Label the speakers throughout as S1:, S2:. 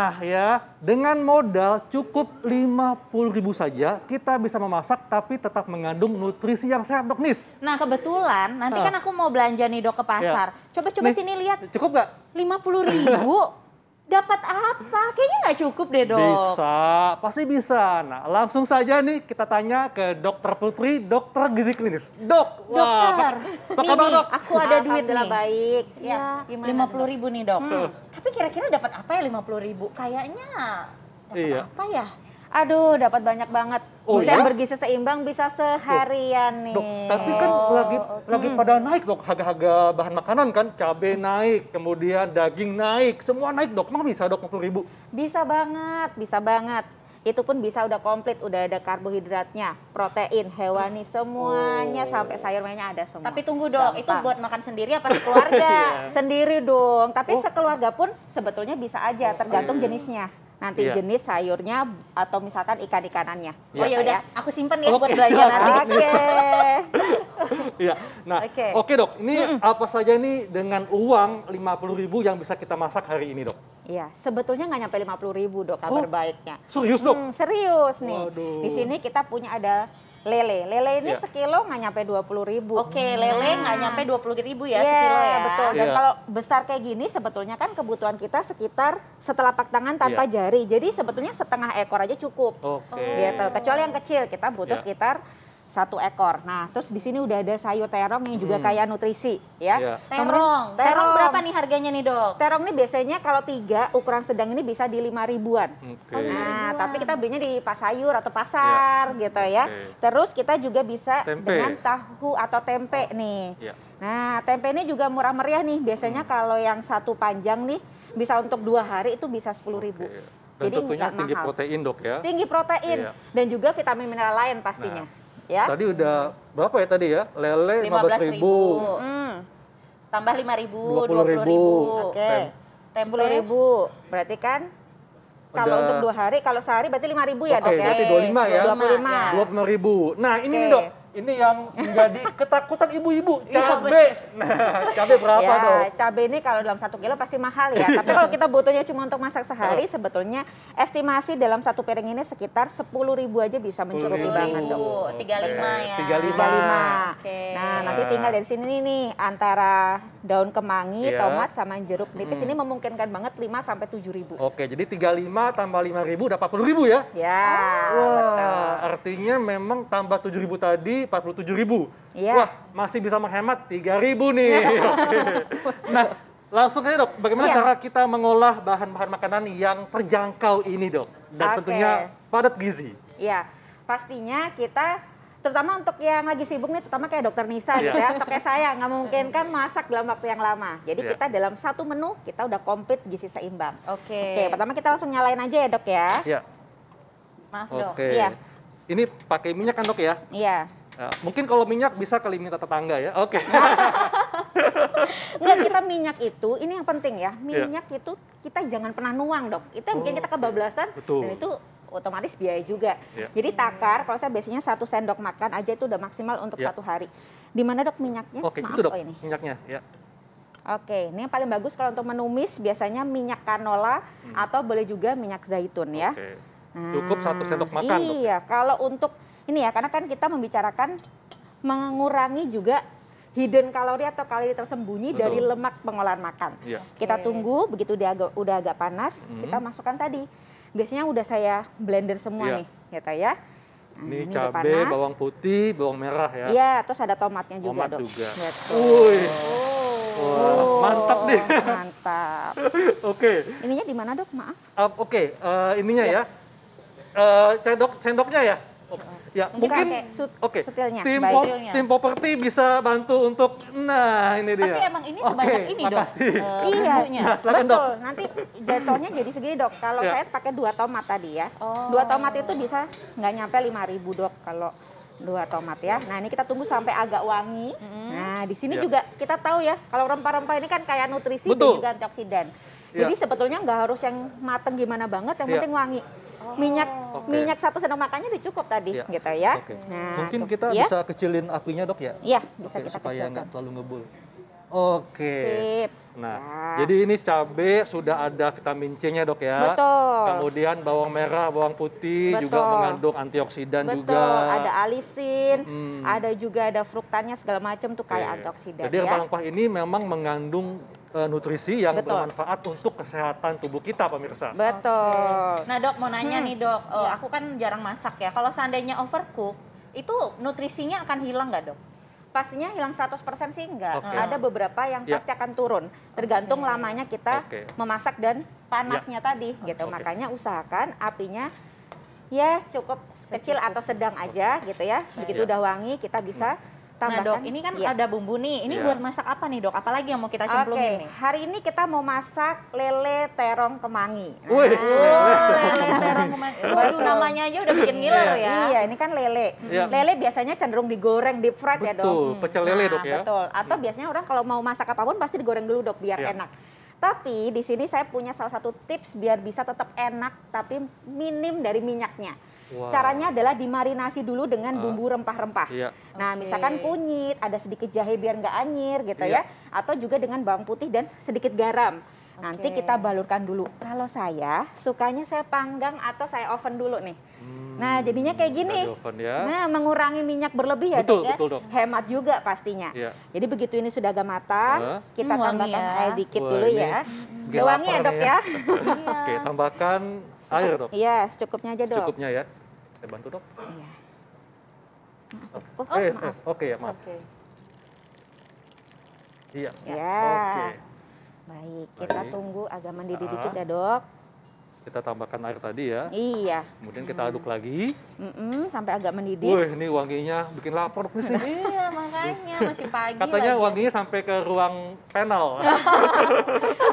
S1: Nah ya, dengan modal cukup 50.000 saja, kita bisa memasak tapi tetap mengandung nutrisi yang sehat, Dok Nis.
S2: Nah kebetulan nanti kan aku mau belanja nih Dok ke pasar. Coba-coba sini lihat.
S1: Cukup nggak?
S2: 50.000 dapat apa? Kayaknya nggak cukup deh Dok.
S1: Bisa, pasti bisa. Nah langsung saja nih kita tanya ke Dokter Putri, dokter gizi klinis. Dok,
S2: Dokter,
S1: apa kabar Dok?
S2: aku ada duit nih.
S3: Baik.
S2: Ya,
S3: Gimana,
S2: 50.000 nih Dok. Tapi kira-kira dapat apa ya 50.000? Kayaknya dapat apa ya?
S3: Aduh, dapat banyak banget.
S1: Oh,
S3: Bisa
S1: ya?
S3: bergizi seimbang, bisa seharian nih.
S1: Dok, tapi kan lagi pada naik Dok, harga-harga bahan makanan kan, cabai naik, kemudian daging naik, semua naik Dok. Emang bisa Dok 50.000?
S3: Bisa banget, bisa banget. Itu pun bisa udah komplit, udah ada karbohidratnya, protein, hewani, semuanya sampai sayur mainnya ada semua.
S2: Tapi tunggu Dok, itu
S3: Gampang.
S2: buat makan sendiri apa sekeluarga?
S3: Sendiri dong, tapi sekeluarga pun sebetulnya bisa aja, tergantung jenisnya. Nanti
S1: Iya.
S3: jenis sayurnya atau misalkan ikan-ikanannya.
S2: Oh ya udah, aku simpen ya
S1: Oke,
S2: buat belanja
S1: siap.
S2: nanti.
S3: Oke.
S1: Iya. Nah,
S3: Oke.
S1: oke Dok, ini apa saja nih dengan uang 50.000 yang bisa kita masak hari ini Dok?
S3: Iya, sebetulnya nggak nyampe 50.000 Dok, kabar
S1: Oh,
S3: baiknya.
S1: Serius Dok?
S3: Serius nih.
S1: Waduh.
S3: Di sini kita punya ada lele. Lele ini
S1: Iya.
S3: sekilo nggak nyampe 20.000.
S2: Oke, lele nggak nyampe 20.000 ya
S3: Iya,
S2: sekilo ya.
S3: betul. Dan
S1: Iya.
S3: kalau besar kayak gini sebetulnya kan kebutuhan kita sekitar setelapak tangan tanpa
S1: Iya.
S3: jari. Jadi sebetulnya setengah ekor aja cukup.
S1: Oke.
S3: Gitu. Kecuali yang kecil kita butuh
S1: Iya.
S3: sekitar 1 ekor. Nah, terus di sini udah ada sayur terong yang juga kaya nutrisi, ya.
S1: Iya.
S2: Terong. Terong berapa nih harganya nih Dok?
S3: Terong ini biasanya kalau 3 ukuran sedang ini bisa di 5 ribuan.
S1: Oke.
S3: Nah, tapi kita belinya di sayur atau pasar gitu ya.
S1: Oke.
S3: Terus kita juga bisa
S1: Tempe.
S3: dengan tahu atau tempe nih.
S1: Iya.
S3: Nah, tempe ini juga murah meriah nih. Biasanya kalau yang satu panjang nih bisa untuk 2 hari itu bisa 10.000.
S1: Oke. Dan
S3: Jadi
S1: tentunya
S3: nggak
S1: tinggi
S3: mahal.
S1: protein Dok ya.
S3: Tinggi protein
S1: Iya.
S3: dan juga vitamin mineral lain pastinya. Ya.
S1: Tadi udah berapa ya tadi ya? Lele 15.000.
S2: Tambah 5.000,
S1: 20.000.
S2: 20.000.
S3: Oke.
S2: Tempe
S3: 10.000. Berarti kan kalau
S1: Udah.
S3: untuk 2 hari, kalau sehari berarti 5.000 ya,
S1: Oke,
S3: Dok ya?
S1: berarti 25 ya?
S3: 25.
S2: Ya.
S1: 25.000. Nah, ini
S3: Oke.
S1: nih Dok. Ini yang menjadi ketakutan ibu-ibu,
S3: Iya,
S1: cabai. Nah, cabai berapa
S3: Ya,
S1: Dok?
S3: cabai ini kalau dalam 1 kilo pasti mahal ya. Tapi kalau kita butuhnya cuma untuk masak sehari, sebetulnya estimasi dalam 1 piring ini sekitar 10.000 aja bisa mencukupi
S1: 10.000.
S3: banget, Dok.
S2: 35 ya.
S1: 35.
S3: 35.
S2: Oke.
S3: Nah, nanti tinggal dari sini nih antara daun kemangi,
S1: Iya.
S3: tomat sama jeruk nipis ini memungkinkan banget 5 sampai 7.000.
S1: Oke, jadi 35 tambah 5.000 udah 40.000 ya?
S3: Ya,
S1: Wah,
S3: betul.
S1: artinya memang tambah 7.000 tadi 47.000.
S3: Iya.
S1: Wah, masih bisa menghemat 3.000 nih. Oke. Nah, langsung aja Dok, bagaimana
S3: Iya.
S1: cara kita mengolah bahan-bahan makanan yang terjangkau ini Dok? Dan
S3: Oke.
S1: tentunya padat gizi.
S3: Iya, pastinya kita terutama untuk yang lagi sibuk nih, terutama kayak dokter Nisa gitu ya, atau kayak saya, nggak memungkinkan masak dalam waktu yang lama. Jadi
S1: Iya.
S3: kita dalam satu menu, kita udah komplit gizi seimbang.
S2: Oke.
S3: Oke, pertama kita langsung nyalain aja ya Dok ya.
S1: Ya,
S2: Maaf Dok.
S1: oke.
S3: Iya.
S1: Ini pakai minyak kan Dok ya?
S3: Iya.
S1: Mungkin kalau minyak bisa kali minta tetangga ya. Oke.
S3: Enggak, kita minyak itu, ini yang penting ya, minyak itu kita jangan pernah nuang Dok. Itu yang bikin kita kebablasan,
S1: Betul.
S3: dan itu otomatis biaya juga.
S1: Iya.
S3: Jadi takar, kalau saya biasanya 1 sendok makan aja itu udah maksimal untuk
S1: Iya.
S3: 1 hari. Di mana Dok minyaknya?
S1: Oke,
S3: Maaf
S1: itu Dok,
S3: kok ini.
S1: minyaknya ya.
S3: Oke, ini yang paling bagus kalau untuk menumis biasanya minyak canola atau boleh juga minyak zaitun ya.
S1: Oke.
S3: Nah,
S1: Cukup 1 sendok makan, Dok.
S3: Iya, kalau untuk ini ya, karena kan kita membicarakan mengurangi juga hidden kalori atau kalori tersembunyi
S1: Betul.
S3: dari lemak pengolahan makan.
S1: Iya.
S3: Kita
S2: Oke.
S3: tunggu begitu dia udah agak panas, kita masukkan tadi. Biasanya udah saya blender semua
S1: Iya.
S3: nih, gitu ya. Nah,
S1: Ini
S3: udah
S1: cabai,
S3: panas.
S1: bawang putih, bawang merah ya.
S3: Iya, terus ada tomatnya juga,
S1: Tomat
S3: Dok.
S1: juga.
S3: Gitu.
S1: Wih.
S3: Oh.
S1: Wah, mantap nih.
S3: Mantap.
S1: Oke.
S3: Ininya di mana, Dok? Maaf.
S1: Oke, ininya
S3: Iya.
S1: ya. Sendoknya ya. Ya,
S3: Mungkin
S1: mungkin
S3: pakai
S1: oke.
S3: sutilnya.
S1: Tim
S3: Baik.
S1: tim properti bisa bantu untuk nah ini dia.
S2: Tapi emang ini sebanyak
S1: Oke,
S2: ini Dok.
S1: makasih.
S3: Iya,
S2: bumbunya.
S1: Nah, silakan, Dok.
S3: betul. Nanti jatuhnya jadi segini, Dok. Kalau
S1: Ya.
S3: saya pakai 2 tomat tadi ya.
S2: Oh.
S3: 2 tomat itu bisa nggak nyampe 5.000, Dok, kalau 2 tomat ya. Nah, ini kita tunggu sampai agak wangi. Nah, di sini
S1: Ya.
S3: juga kita tahu ya, kalau rempah-rempah ini kan kayak nutrisi
S1: Betul.
S3: dan juga antioksidan.
S1: Ya.
S3: Jadi sebetulnya nggak harus yang mateng gimana banget, yang
S1: Ya.
S3: penting wangi. Minyak
S1: Oke.
S3: minyak 1 sendok makannya udah cukup tadi,
S1: Ya.
S3: gitu ya.
S1: Oke.
S3: Nah,
S1: Mungkin
S3: tuh.
S1: kita
S3: Ya?
S1: bisa kecilin apinya Dok ya.
S3: Iya, bisa
S1: Oke,
S3: kita
S1: supaya
S3: kecilkan.
S1: nggak terlalu ngebul. Oke.
S3: Sip.
S1: Nah,
S3: Ya.
S1: jadi ini cabai sudah ada vitamin C-nya dok ya.
S3: Betul.
S1: Kemudian bawang merah, bawang putih juga
S3: Betul.
S1: mengandung antioksidan
S3: Betul,
S1: juga.
S3: ada alisin,
S1: Mm-mm.
S3: ada juga ada fruktannya segala macam tuh kayak
S1: Oke.
S3: antioksidan
S1: Jadi
S3: ya.
S1: rempah-rempah ini memang mengandung nutrisi yang
S3: Betul.
S1: bermanfaat untuk kesehatan tubuh kita pemirsa.
S3: Betul.
S2: Nah dok, mau nanya nih dok,
S3: Iya.
S2: aku kan jarang masak ya. Kalau seandainya overcook, itu nutrisinya akan hilang nggak dok?
S3: Pastinya hilang 100% sih enggak.
S1: Oke.
S3: Ada beberapa yang
S1: Ya.
S3: pasti akan turun. Tergantung
S2: Oke.
S3: lamanya kita
S1: Oke.
S3: memasak dan panasnya tadi gitu.
S1: Oke.
S3: Makanya usahakan apinya ya cukup kecil atau sedang aja gitu ya. Begitu
S1: Ya.
S3: udah wangi kita bisa
S2: Nah
S3: tambahkan.
S2: dok, ini kan
S3: Ya.
S2: ada bumbu nih. Ini
S1: Iya.
S2: buat masak apa nih dok? Apalagi yang mau kita
S3: Oke,
S2: cemplungin nih?
S3: hari ini kita mau masak lele terong kemangi.
S1: Wih,
S2: Lele terong kemangi. Waduh,
S3: Betul.
S2: namanya aja udah bikin ngiler ya.
S3: Iya, ini kan lele.
S1: Iya.
S3: Lele biasanya cenderung digoreng, deep fried ya,
S1: Betul,
S3: Dok.
S1: pecel lele
S3: Nah,
S1: dok ya.
S3: Betul. Atau biasanya orang kalau mau masak apapun pasti digoreng dulu, Dok, biar
S1: Iya.
S3: enak. Tapi di sini saya punya salah satu tips biar bisa tetap enak tapi minim dari minyaknya.
S1: Wow.
S3: Caranya adalah dimarinasi dulu dengan bumbu rempah-rempah.
S1: Iya.
S3: Nah,
S2: Oke.
S3: misalkan kunyit, ada sedikit jahe biar nggak anyir gitu
S1: Iya.
S3: ya. Atau juga dengan bawang putih dan sedikit garam. Nanti
S2: Oke.
S3: kita balurkan dulu. Kalau saya sukanya saya panggang atau saya oven dulu nih. Nah, jadinya kayak gini.
S1: Dari oven ya.
S3: Nah, mengurangi minyak berlebih ya,
S1: Betul,
S3: Dok ya.
S1: betul, Dok.
S3: Hemat juga pastinya.
S1: Iya.
S3: Jadi begitu ini sudah agak matang, kita
S2: Wangi
S3: tambahkan
S2: ya.
S3: air dikit
S1: Wah,
S3: dulu
S1: ini
S3: ya.
S1: bikin
S3: Udah wangi ya,
S1: lapar
S3: Dok
S1: nih
S3: ya.
S1: Oke, tambahkan air dok.
S3: Iya, secukupnya aja, Dok.
S1: Cukupnya ya. Saya bantu dok.
S3: Iya.
S1: Oke ya maaf.
S2: Oke.
S1: Iya.
S3: Ya.
S1: Oke.
S3: Baik, kita
S1: Baik.
S3: tunggu agak mendidih
S1: Ah.
S3: dikit ya, Dok.
S1: Kita tambahkan air tadi ya.
S3: Iya.
S1: Kemudian kita aduk lagi.
S3: Sampai agak mendidih.
S1: Wih, ini wanginya bikin lapar dok nih.
S2: Iya, makanya masih pagi
S1: Katanya
S2: lagi.
S1: wanginya sampai ke ruang panel.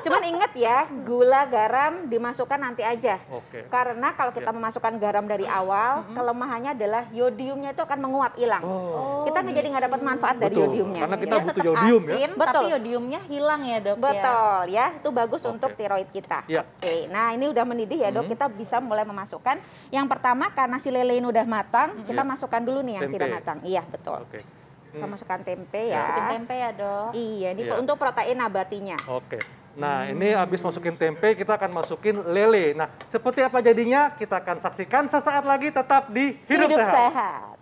S3: Cuman ingat ya, gula, garam dimasukkan nanti aja.
S1: Oke.
S3: Karena kalau kita
S1: Ya.
S3: memasukkan garam dari awal, kelemahannya adalah yodiumnya itu akan menguap hilang.
S1: Oh.
S3: Kita nggak jadi nggak dapat manfaat dari
S1: Betul,
S3: yodiumnya.
S1: karena kita
S2: Dia
S1: butuh
S2: tetap
S1: yodium ya.
S2: asin,
S3: Betul.
S2: tapi yodiumnya hilang ya dok ya.
S3: Betul ya, itu bagus
S1: Oke.
S3: untuk tiroid kita.
S1: Ya.
S3: Oke, nah ini udah mendidih ya dok, kita bisa mulai memasukkan. Yang pertama karena si lele ini udah matang, kita
S1: Ya.
S3: masukkan dulu nih yang
S1: Tempe.
S3: tidak matang. Iya betul.
S1: Oke.
S3: Kita masukkan tempe
S1: Ya.
S3: ya.
S2: Masukin tempe ya dok.
S3: Iya, ini
S1: Iya.
S3: untuk protein nabatinya.
S1: Oke. Nah, ini habis masukin tempe, kita akan masukin lele. Nah, seperti apa jadinya? Kita akan saksikan sesaat lagi tetap di Hidup Sehat.
S3: Sehat.